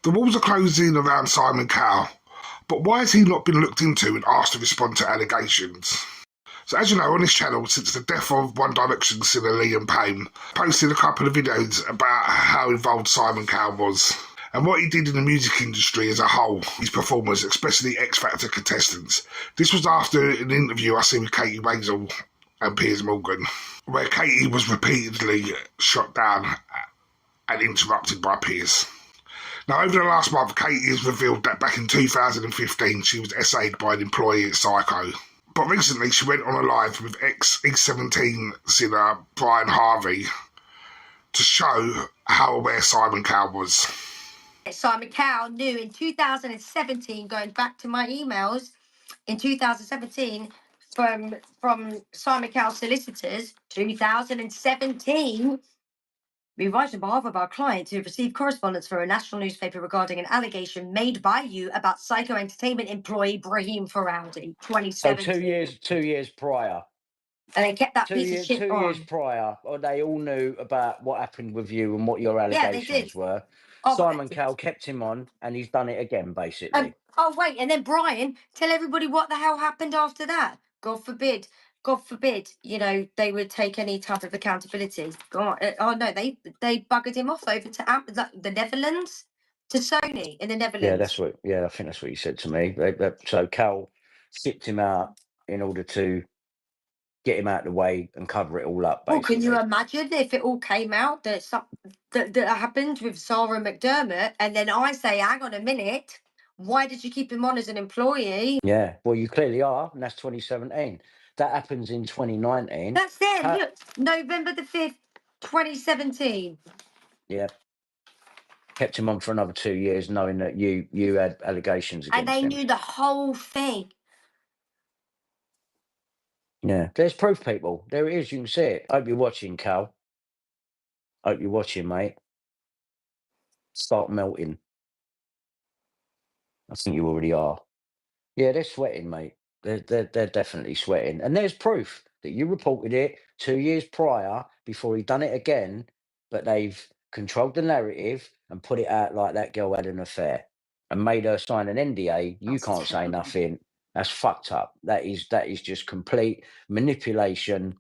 The walls are closing around Simon Cowell, but why has he not been looked into and asked to respond to allegations? So as you know, on this channel, since the death of One Direction singer Liam Payne, posted a couple of videos about how involved Simon Cowell was and what he did in the music industry as a whole, his performers, especially X Factor contestants. This was after an interview I seen with Katie Wazel and Piers Morgan, where Katie was repeatedly shot down and interrupted by Piers. Now, over the last month, Katie has revealed that back in 2015 she was essayed by an employee at Psycho. But recently she went on a live with ex-17 singer Brian Harvey to show how aware Simon Cowell was. Simon Cowell knew in 2017, going back to my emails, in 2017, from Simon Cowell solicitors, 2017, we write on behalf of our client to receive correspondence from a national newspaper regarding an allegation made by you about Psycho Entertainment employee Brahim Faraudi, 2017. So 2 years prior. And they kept that piece of shit 2 on. years prior, they all knew about what happened with you and what your allegations were. Oh, Simon Cowell kept him on, and he's done it again, basically. Oh, wait, and then Brian, tell everybody what the hell happened after that. God forbid, you know, they would take any type of accountability. God, oh no, they buggered him off over to the Netherlands, to Sony in the Netherlands. I think that's what you said to me. So Cowell sipped him out in order to get him out of the way and cover it all up, basically. Well, can you imagine if it all came out that that happened with Sarah McDermott, and then I say, hang on a minute, why did you keep him on as an employee? Yeah, well, you clearly are, and that's 2017. That happens in 2019. That's it. Look, November the 5th, 2017. Yeah. Kept him on for another 2 years, knowing that you had allegations against him. And they knew the whole thing. Yeah, there's proof, people. There it is. You can see it. Hope you're watching, Cal. Hope you're watching, mate. Start melting. I think you already are. Yeah, they're sweating, mate. They're definitely sweating. And there's proof that you reported it 2 years prior before he done it again, but they've controlled the narrative and put it out like that girl had an affair and made her sign an NDA. You can't say nothing. That's fucked up. That is just complete manipulation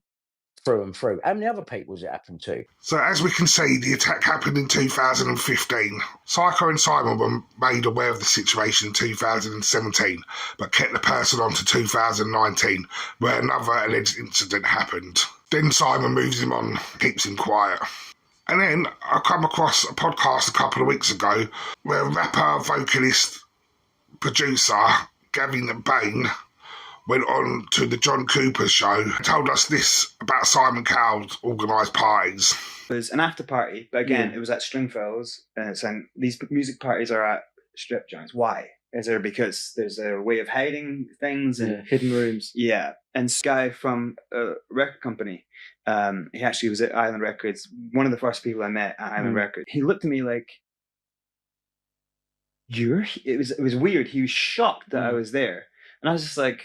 through and through. How many other people has it happened to? So as we can see, the attack happened in 2015. Psycho and Simon were made aware of the situation in 2017, but kept the person on to 2019, where another alleged incident happened. Then Simon moves him on, keeps him quiet. And then I come across a podcast a couple of weeks ago where rapper, vocalist, producer Gavin Bain went on to the John Cooper show and told us this about Simon Cowell's organised parties. It was an after party, but again, it was at Stringfellows. And these music parties are at strip joints. Why? Is there because there's a way of hiding things and hidden rooms? Yeah. And this guy from a record company, he actually was at Island Records, one of the first people I met at Island Records. He looked at me like, it was weird. He was shocked that I was there. And I was just like,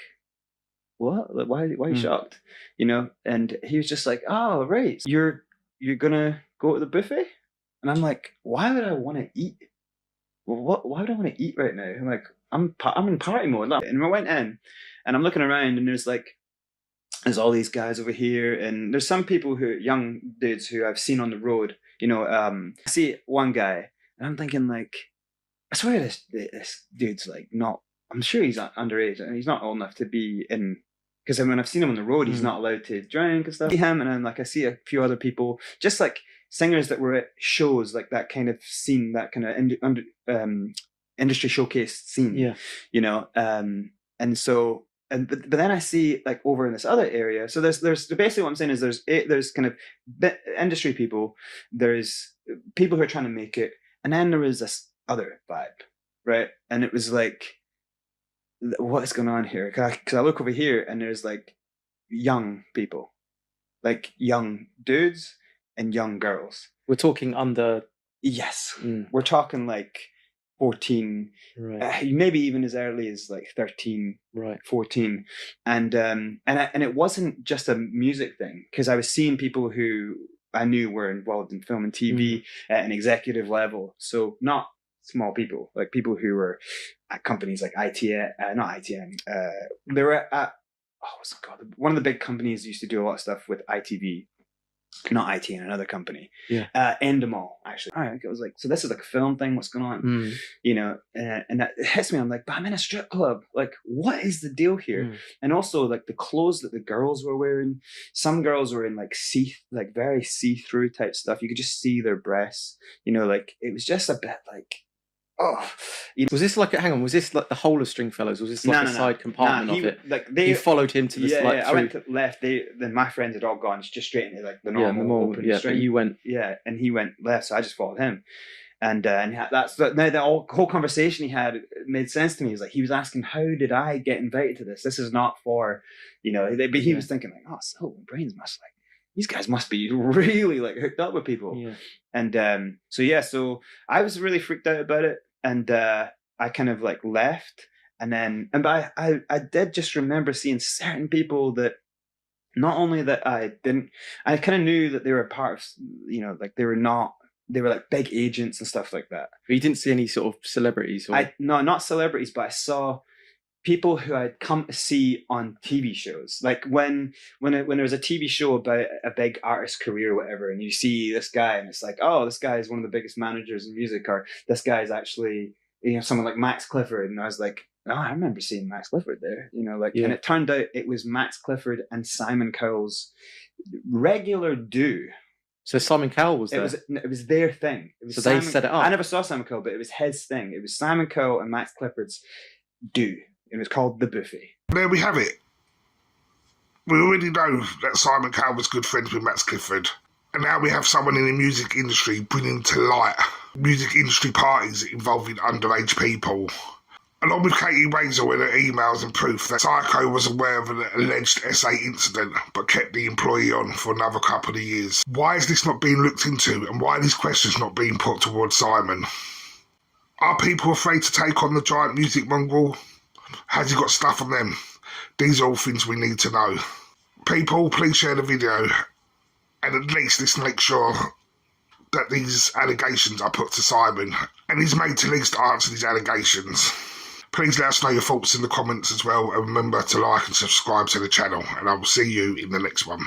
what? Like, why are you shocked? You know? And he was just like, oh, right. You're gonna go to the buffet? And I'm like, why would I want to eat? Well, why would I want to eat right now? I'm like, I'm in party mode. And I went in and I'm looking around and there's all these guys over here, and there's some people young dudes who I've seen on the road. You know, I see one guy and I'm thinking like, I swear this dude's like not, I'm sure he's underage and he's not old enough to be in, because when I've seen him on the road, he's not allowed to drink and stuff. I see him, and then like I see a few other people, just like singers that were at shows, like that kind of scene, that kind of industry showcase scene. Yeah, you know, and so. But then I see like over in this other area. So there's basically what I'm saying is there's kind of industry people, there's people who are trying to make it, and then there is this other vibe, right? And it was like, what is going on here? Because I look over here and there's like young people, like young dudes and young girls. We're talking under. Yes, we're talking like 14, right. Maybe even as early as like 13, right, 14, and it wasn't just a music thing, because I was seeing people who I knew were involved in film and TV at an executive level, so not small people, like people who were at companies like ITN, not ITN. They were at what's it called? One of the big companies used to do a lot of stuff with ITV. Not ITN, another company. Yeah. Endemol, actually. All right, it was like, so this is like a film thing. What's going on? You know, and that it hits me. I'm like, but I'm in a strip club. Like, what is the deal here? And also, like the clothes that the girls were wearing. Some girls were in like very see-through type stuff. You could just see their breasts. You know, like it was just a bit like, oh. Was this like hang on? Was this like the whole of Stringfellows? Was this like a side compartment of it? Like you followed him to the I went to left. Then my friends had all gone just straight into like the normal open string. But you went and he went left, so I just followed him. And that's now the whole conversation he had made sense to me. He was like, he was asking, how did I get invited to this? This is not for, you know. But he was thinking like, oh, so brains must like. These guys must be really like hooked up with people. Yeah. And so I was really freaked out about it. And I kind of like left. But I did just remember seeing certain people that not only that I kind of knew that they were part of, you know, like they were like big agents and stuff like that. But you didn't see any sort of celebrities? No, not celebrities, but I saw people who I'd come to see on TV shows. Like when there was a TV show about a big artist's career or whatever, and you see this guy and it's like, oh, this guy is one of the biggest managers in music, or this guy is actually, you know, someone like Max Clifford. And I was like, oh, I remember seeing Max Clifford there, you know, like, and it turned out it was Max Clifford and Simon Cowell's regular do. So Simon Cowell was there? It was their thing. So they set it up? I never saw Simon Cowell, but it was his thing. It was Simon Cowell and Max Clifford's do. It was called The Buffet. There we have it. We already know that Simon Cowell was good friends with Max Clifford. And now we have someone in the music industry bringing to light music industry parties involving underage people. Along with Katie Razor with her emails and proof that Psycho was aware of an alleged SA incident but kept the employee on for another couple of years. Why is this not being looked into, and why are these questions not being put towards Simon? Are people afraid to take on the giant music mongrel? Has he got stuff on them? These are all things we need to know. People, please share the video, and at least let's make sure that these allegations are put to Simon, and he's made to at least answer these allegations. Please let us know your thoughts in the comments as well, and remember to like and subscribe to the channel, and I will see you in the next one.